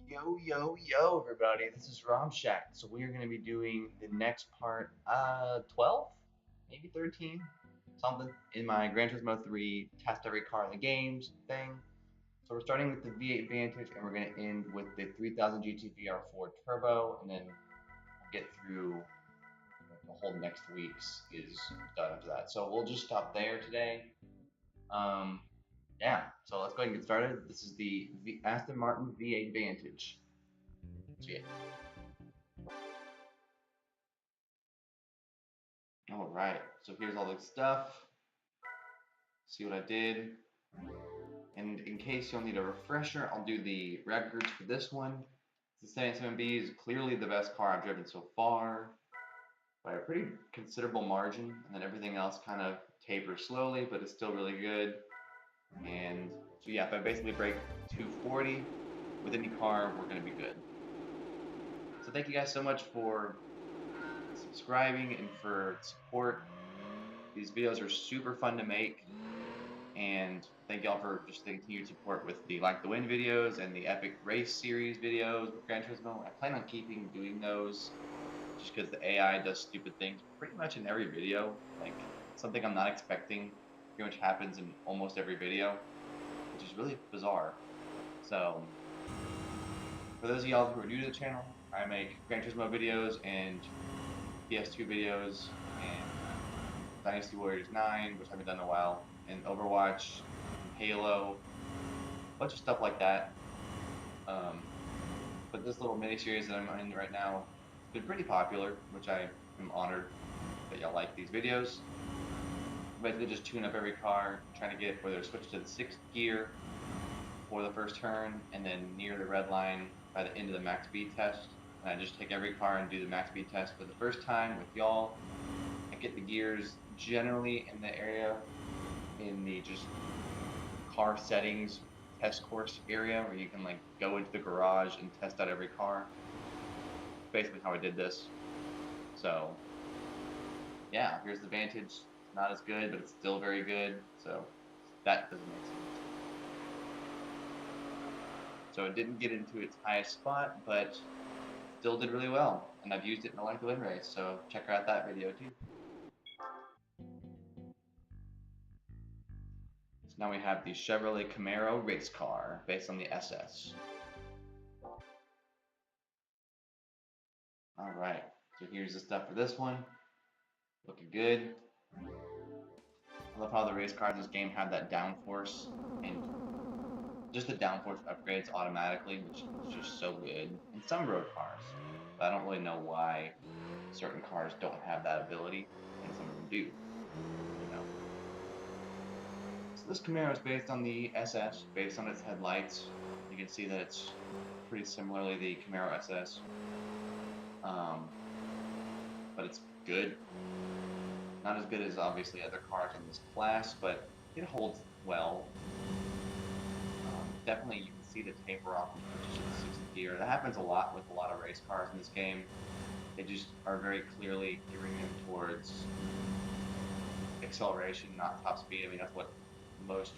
Yo, everybody. This is Rom Shack. So we are going to be doing the next part, 12, maybe 13, something in my Gran Turismo 3 test every car in the games thing. So we're starting with the V8 Vantage, and we're going to end with the 3000 GT VR4 Turbo, and then we'll get through the whole next week's is done after that. So we'll just stop there today. Um, yeah, so let's go ahead and get started. This is the Aston Martin V8 Vantage. So yeah. All right, so here's all the stuff. See what I did. And in case you'll need a refresher, I'll do the records for this one. The 77B is clearly the best car I've driven so far by a pretty considerable margin, and then everything else kind of tapers slowly, but it's still really good. And so yeah, if I basically break 240 with any car, we're gonna be good. So thank you guys so much for subscribing and for support. These videos are super fun to make, and thank y'all for just the continued support with the Like the Win videos and the Epic Race Series videos with Gran Turismo. I plan on keeping doing those just because the AI does stupid things pretty much in every video. Like, something I'm not expecting pretty much happens in almost every video, which is really bizarre. So, for those of y'all who are new to the channel, I make Gran Turismo videos and PS2 videos and Dynasty Warriors 9, which I haven't done in a while, and Overwatch, and Halo, a bunch of stuff like that. But this little mini series that I'm in right now has been pretty popular, which I am honored that y'all like these videos. Basically just tune up every car, trying to get whether switch to the 6th gear for the first turn, and then near the red line by the end of the max speed test. And I just take every car and do the max speed test for the first time with y'all. I get the gears generally in the area in the just car settings test course area where you can like go into the garage and test out every car. Basically how I did this. So yeah, here's the Vantage. Not as good, but it's still very good. So that doesn't make sense. So it didn't get into its highest spot, but still did really well. And I've used it in a Like the Win race, so check out that video too. So now we have the Chevrolet Camaro race car based on the SS. All right, so here's the stuff for this one. Looking good. I love how the race cars in this game have that downforce and just the downforce upgrades automatically, which is just so good. In some road cars, but I don't really know why certain cars don't have that ability, and some of them do. You know. So this Camaro is based on the SS, based on its headlights. You can see that it's pretty similarly the Camaro SS, but it's good. Not as good as obviously other cars in this class, but it holds well. Definitely you can see the taper off when you switch to the 6th gear. That happens a lot with a lot of race cars in this game. They just are very clearly gearing them towards acceleration, not top speed. I mean, that's what most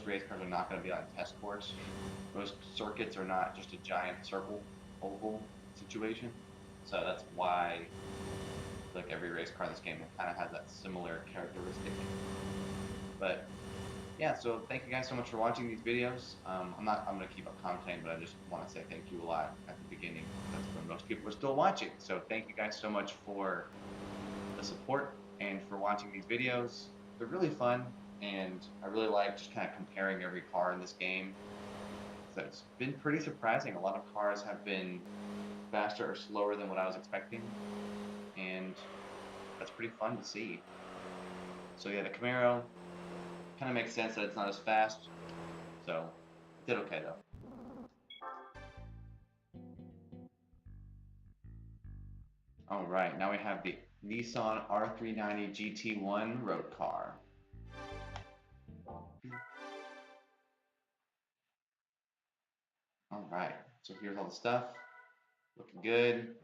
race cars are not going to be on a test course. Most circuits are not just a giant circle, oval situation. So that's why like every race car in this game kind of has that similar characteristic. But yeah, so thank you guys so much for watching these videos. I'm gonna keep up commenting, but I just want to say thank you a lot at the beginning. That's when most people are still watching. So thank you guys so much for the support and for watching these videos. They're really fun, and I really like just kind of comparing every car in this game. So it's been pretty surprising. A lot of cars have been faster or slower than what I was expecting, and that's pretty fun to see. So yeah, the Camaro kind of makes sense that it's not as fast, so it did okay though. All right, now we have the Nissan R390 GT1 road car. All right, so here's all the stuff. Looking good.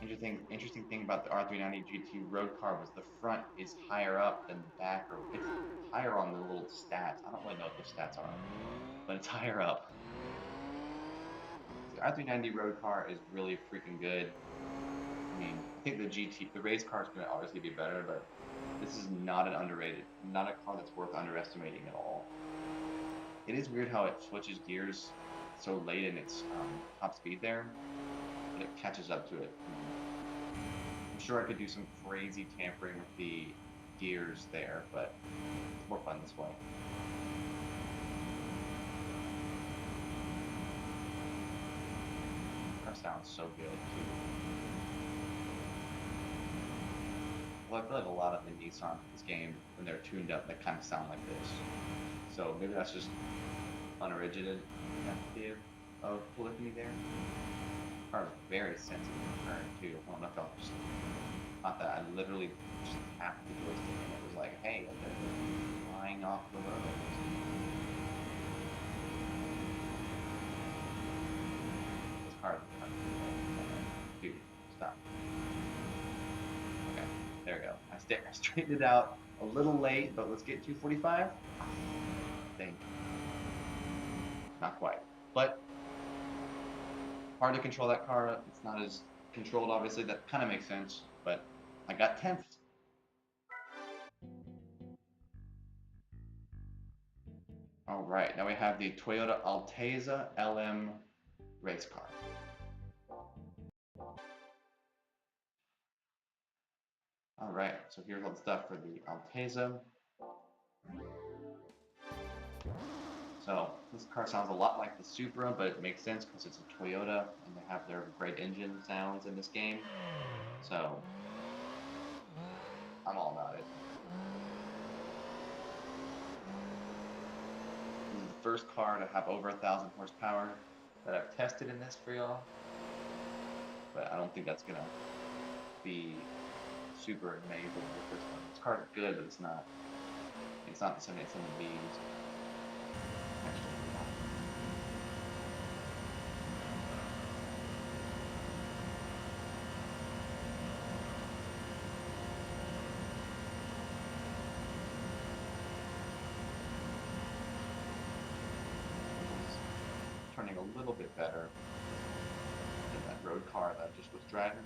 Interesting thing about the R390 GT road car was the front is higher up than the back, or it's higher on the little stats. I don't really know what those stats are, but it's higher up. the R390 road car is really freaking good. I mean, I think the race car is going to obviously be better, but this is not a car that's worth underestimating at all. It is weird how it switches gears so late in its top speed there, but it catches up to it. I'm sure I could do some crazy tampering with the gears there, but it's more fun this way. That sounds so good too. Well, I feel like a lot of the Nissan in this game, when they're tuned up, they kind of sound like this. So maybe that's just unoriginated of polyphony there. Car is very sensitive to turn too. I don't know if y'all just thought that. I literally just tapped the joystick and it was like, hey, they're flying off the road. This car is dude, stop. Okay, there we go. I straightened it out a little late, but let's get 245. Thank you. Not quite, but hard to control that car. It's not as controlled, obviously. That kind of makes sense, but I got 10th. All right, now we have the Toyota Altezza LM race car. All right, so here's all the stuff for the Altezza. So this car sounds a lot like the Supra, but it makes sense because it's a Toyota and they have their great engine sounds in this game. So I'm all about it. This is the first car to have over 1,000 horsepower that I've tested in this for y'all. But I don't think that's gonna be super amazing with this one. This car is good, but it's not the 787Bs. Turning a little bit better than that road car that I just was driving.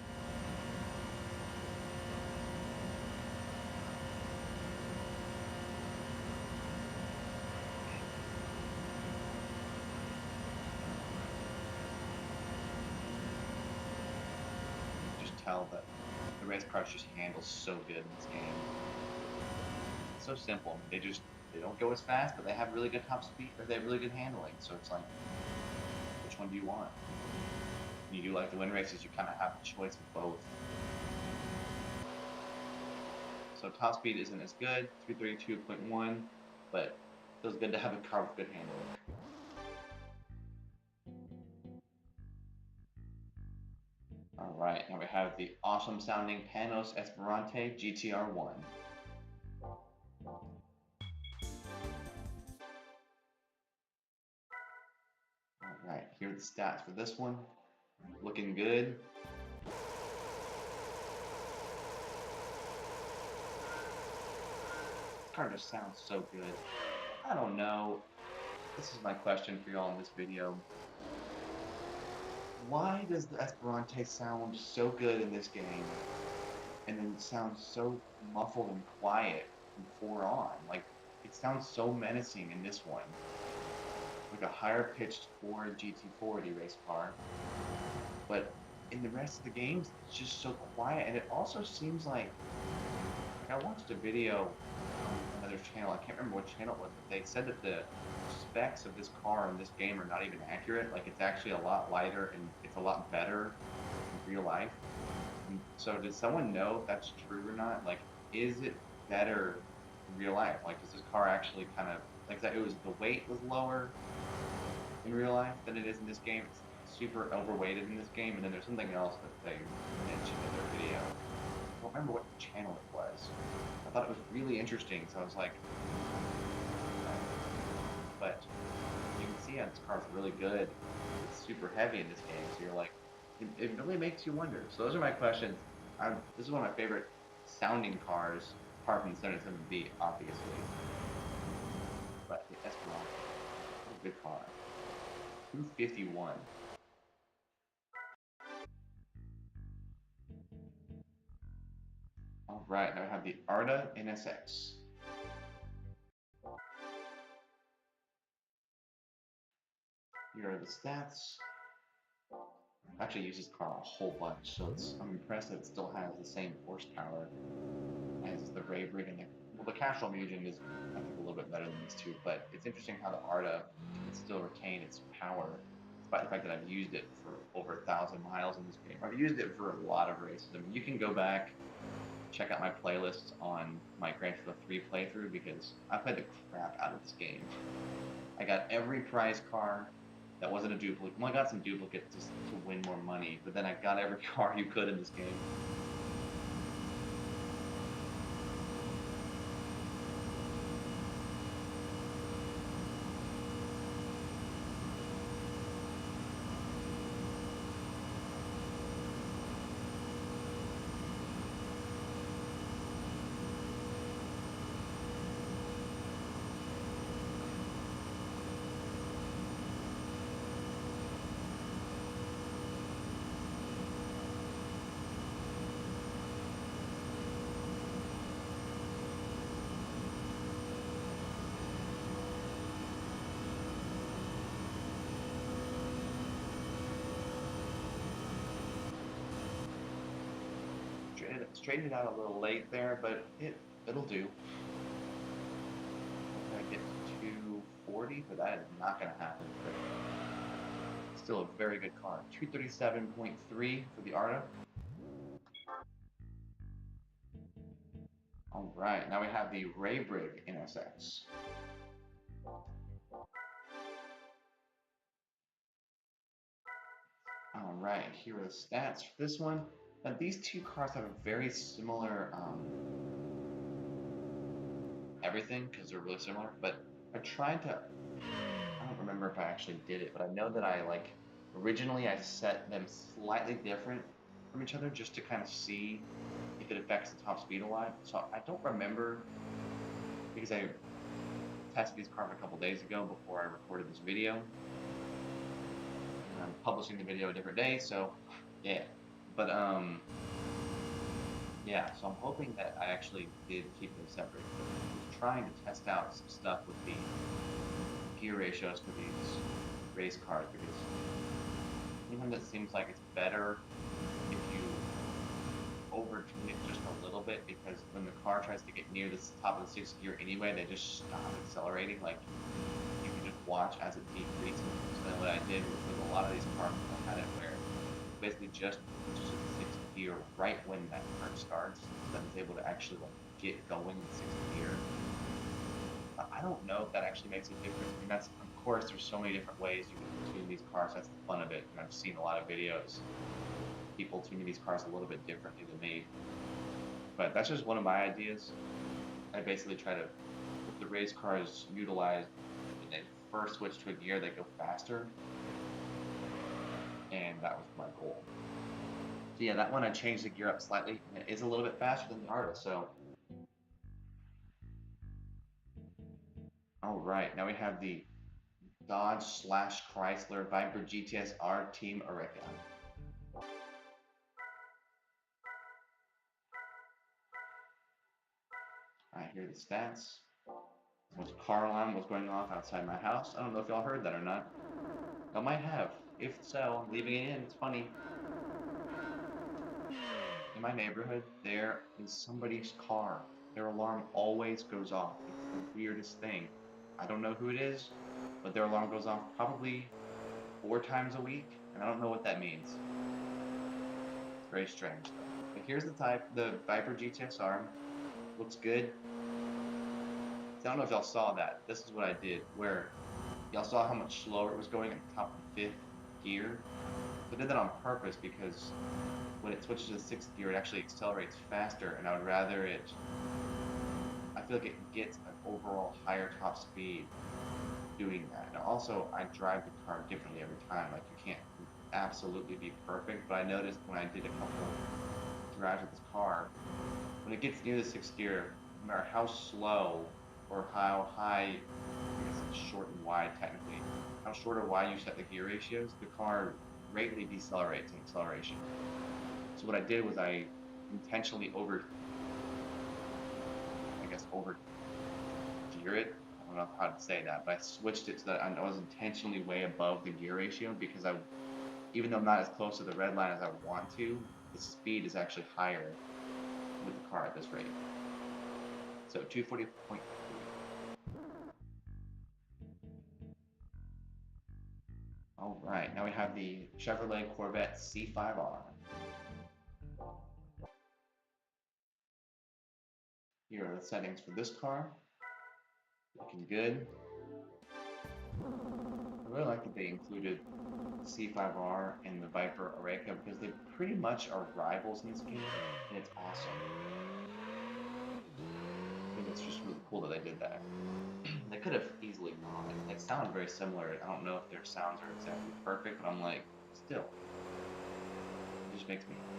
Tell that the race cars just handle so good in this game. It's so simple. They don't go as fast, but they have really good top speed, or they have really good handling. So it's like, which one do you want? When you do like the win races, you kind of have a choice of both. So top speed isn't as good, 332.1, but it feels good to have a car with good handling. Alright, now we have the awesome sounding Panoz Esperante GTR1. Alright, here are the stats for this one. Looking good. This car just sounds so good. I don't know. This is my question for y'all in this video. Why does the Esperante sound so good in this game, and then sound so muffled and quiet from 4 on? Like, it sounds so menacing in this one. Like a higher pitched Ford GT40 race car. But in the rest of the games, it's just so quiet, and it also seems like I watched a video on another channel, I can't remember what channel it was, but they said that the specs of this car in this game are not even accurate. Like, it's actually a lot lighter and it's a lot better in real life. And so does someone know if that's true or not? Like, is it better in real life? Like, does this car actually kind of, like, that the weight was lower in real life than it is in this game? It's super overweighted in this game, and then there's something else that they mentioned in their video. I don't remember what channel it was. I thought it was really interesting, so I was like, but you can see how this car's really good. It's super heavy in this game, so you're like, it really makes you wonder. So those are my questions. This is one of my favorite sounding cars, apart from the 77B, obviously. But the Esperante, what a good car. 251. Arta NSX. Here are the stats. I actually use this car a whole bunch, so I'm impressed that it still has the same horsepower as the Raybring and the Castrol Mugen is, I think, a little bit better than these two, but it's interesting how the Arta can still retain its power, despite the fact that I've used it for over 1,000 miles in this game. I've used it for a lot of races. I mean, you can go back, check out my playlists on my Gran Turismo 3 playthrough, because I played the crap out of this game. I got every prize car that wasn't a duplicate. Well, I got some duplicates just to win more money, but then I got every car you could in this game. Straightened it out a little late there, but it'll do. I'm gonna get to 240, but that is not gonna happen. But still a very good car. 237.3 for the Arta. All right, now we have the Raybring NSX. All right, here are the stats for this one. Now, these two cars have a very similar everything, because they're really similar, but I tried to, I don't remember if I actually did it, but I know that originally I set them slightly different from each other just to kind of see if it affects the top speed a lot. So I don't remember, because I tested these cars a couple days ago before I recorded this video. And I'm publishing the video a different day, so yeah. But yeah, so I'm hoping that I actually did keep them separate. I was trying to test out some stuff with the gear ratios for these race cars, because sometimes it seems like it's better if you over-tune it just a little bit, because when the car tries to get near the top of the 6th gear anyway, they just stop accelerating. Like, you can just watch as it decreases. So then what I did was, with a lot of these cars, I had it where basically just pushes the 6th gear right when that turn starts, so that it's able to actually get going in the 6th gear. I don't know if that actually makes a difference. I mean, that's, of course, there's so many different ways you can tune these cars. That's the fun of it. And I've seen a lot of videos, people tuning these cars a little bit differently than me. But that's just one of my ideas. I basically try to, if the race cars utilize, when they first switch to a gear, they go faster. And that was my goal. So yeah, that one I changed the gear up slightly, and it is a little bit faster than the Arta, so. All right, now we have the Dodge / Chrysler Viper GTS-R Team ORECA. All right, here are the stats. This car alarm was going off outside my house. I don't know if y'all heard that or not. Y'all might have. If so, I'm leaving it in. It's funny. In my neighborhood, there is somebody's car. Their alarm always goes off. It's the weirdest thing. I don't know who it is, but their alarm goes off probably 4 times a week, and I don't know what that means. It's very strange, though. But here's the Viper GTS-R. Looks good. I don't know if y'all saw that. This is what I did, where y'all saw how much slower it was going at the top of the 5th gear. So I did that on purpose, because when it switches to the 6th gear, it actually accelerates faster, and I would rather it, I feel like it gets an overall higher top speed doing that. Now also, I drive the car differently every time. Like, you can't absolutely be perfect, but I noticed when I did a couple drives with this car, when it gets near the 6th gear, no matter how slow or how high, I guess it's short and wide technically, how short or wide you set the gear ratios, the car greatly decelerates in acceleration. So what I did was I intentionally over gear it. I don't know how to say that, but I switched it so that I was intentionally way above the gear ratio because even though I'm not as close to the red line as I want to, the speed is actually higher with the car at this rate. So 240.3. All right, now we have the Chevrolet Corvette C5R. Here are the settings for this car. Looking good. I really like that they included the C5R and the Viper ORECA because they pretty much are rivals in this game, and it's awesome. I think it's just really cool that they did that. They could have easily not. They sound very similar. I don't know if their sounds are exactly perfect, but I'm like, still. It just makes me happy.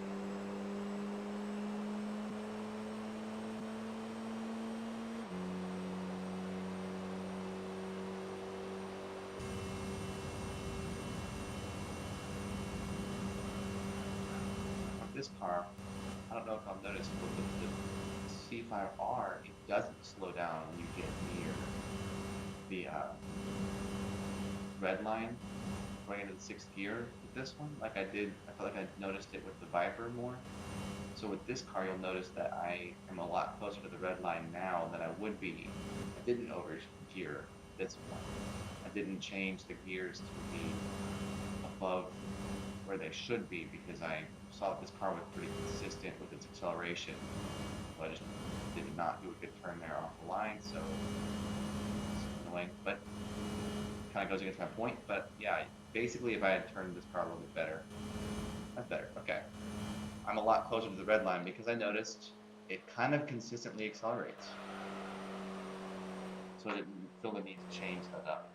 This car, I don't know if I've noticed, but the C5R, it doesn't slow down when you get near the red line going into the sixth gear with this one. Like I feel like I noticed it with the Viper more. So with this car, you'll notice that I am a lot closer to the red line now than I would be. I didn't overgear this one. I didn't change the gears to be above where they should be because I saw that this car was pretty consistent with its acceleration. So I just did not do a good turn there off the line, so it's annoying, but kind of goes against my point. But yeah, basically if I had turned this car a little bit better, that's better, okay. I'm a lot closer to the red line because I noticed it kind of consistently accelerates. So I didn't feel the need to change that up.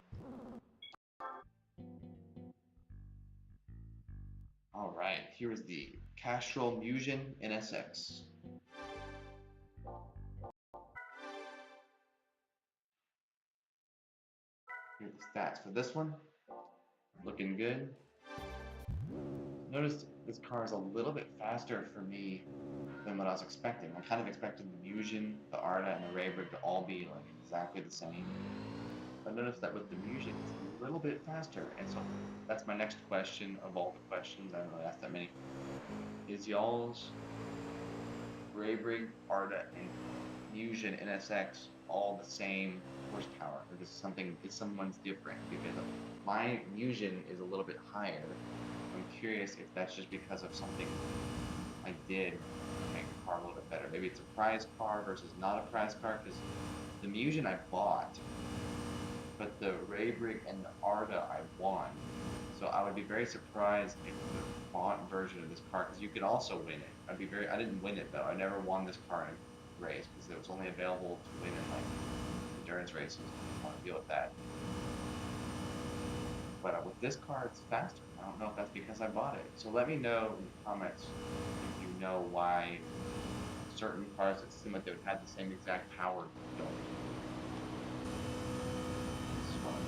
Alright, here is the Castrol Mugen NSX. Here are the stats for this one. Looking good. Notice this car is a little bit faster for me than what I was expecting. I kind of expected the Mugen, the Arta, and the Raybring to all be like exactly the same. But notice that with the Mugen, it's a little bit faster. And so that's my next question of all the questions. I haven't really asked that many. Is y'all's Raybring, Arta, and Mugen NSX all the same horsepower? Or is someone's different? Because my Mugen is a little bit higher. I'm curious if that's just because of something I did to make the car a little bit better. Maybe it's a prize car versus not a prize car, because the Mugen I bought, but the Raybring and the Arta I won. So I would be very surprised if the bought version of this car, because you could also win it. I didn't win it though. I never won this car in a race because it was only available to win in like endurance races. I don't want to deal with that. But with this car, it's faster. I don't know if that's because I bought it. So let me know in the comments if you know why certain cars that seem like they would have the same exact power don't. This one.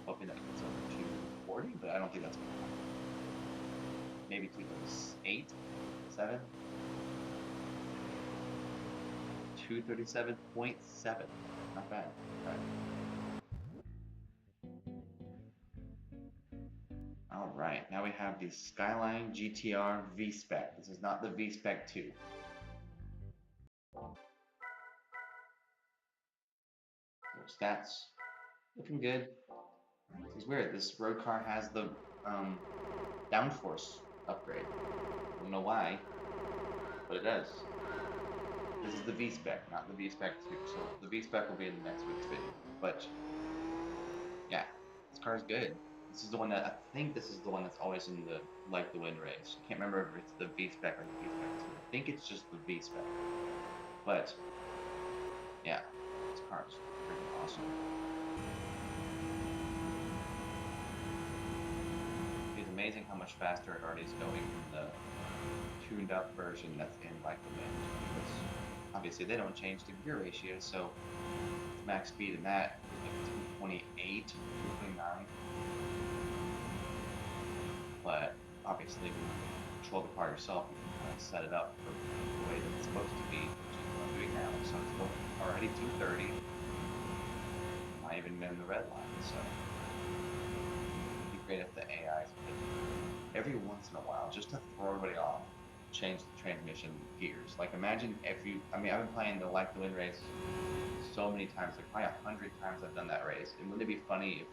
Hoping that gets over 240, but I don't think that's going to happen. Maybe 238, 7. 237.7. Not bad. Right. Alright, now we have the Skyline GTR V-Spec. This is not the V-Spec 2. So stats, looking good. This is weird, this road car has the downforce upgrade. I don't know why, but it does. This is the V-Spec, not the V-Spec 2, so the V-Spec will be in the next week's video. But, yeah, this car is good. This is the one that, I think this is the one that's always in the Like the Wind race. I can't remember if it's the V-Spec or the V-Spec 2. I think it's just the V-Spec. But, yeah, this car is freaking awesome. It's amazing how much faster it already is going from the tuned up version that's in Like the Wind. Because obviously they don't change the gear ratio, so max speed in that is like 228, 229. But obviously when you control the car yourself, you can set it up for the way that it's supposed to be, which is what I'm doing now. So it's already 2:30. Not even in the red line, so it'd be great if the AIs could, every once in a while, just to throw everybody off, change the transmission gears. Like imagine if you, I mean, I've been playing the Like the Wind race so many times, like probably 100 times I've done that race. And wouldn't it be funny if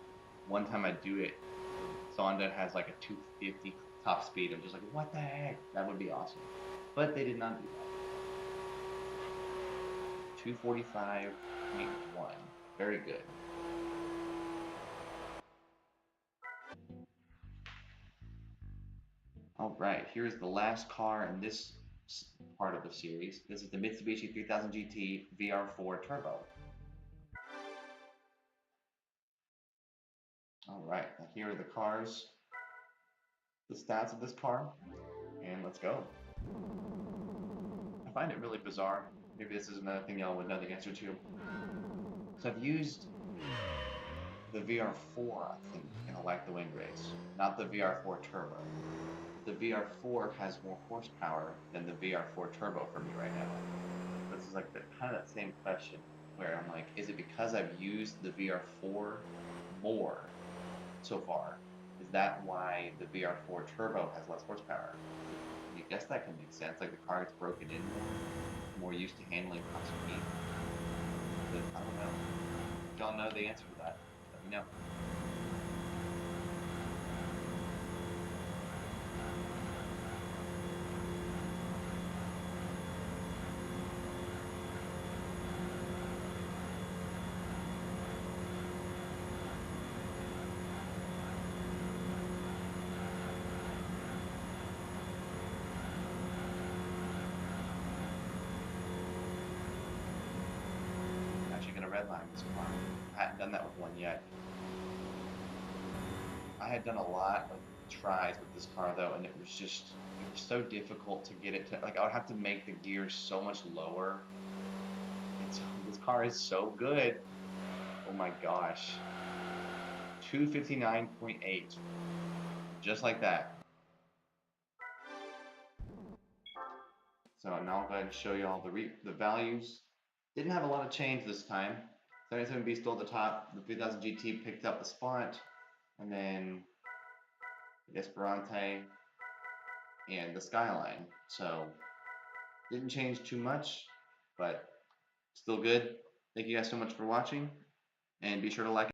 one time I do it, Sonda has like a 250 top speed. I'm just like, what the heck? That would be awesome. But they did not do that. 245.1. Very good. Alright, here's the last car in this part of the series. This is the Mitsubishi 3000 GT VR4 Turbo. Alright, now here are the cars, the stats of this car, and let's go. I find it really bizarre. Maybe this is another thing y'all would know the answer to. So I've used the VR4, I think, in a Like the Wind race, not the VR4 Turbo. The VR4 has more horsepower than the VR4 Turbo for me right now. This is like kind of that same question where I'm like, is it because I've used the VR4 more so far? Is that why the VR4 Turbo has less horsepower? I guess that can make sense. Like the car gets broken in more used to handling top speed. But I don't know. If y'all know the answer to that, let me know. Red line this car. I hadn't done that with one yet. I had done a lot of tries with this car though, and it was so difficult to get it to, like I would have to make the gears so much lower. This car is so good. Oh my gosh. 259.8. Just like that. So now I'll go ahead and show you all the values. Didn't have a lot of change this time. 77B stole the top. The 3000 GT picked up the spot, and then the Esperante and the Skyline. So didn't change too much, but still good. Thank you guys so much for watching, and be sure to like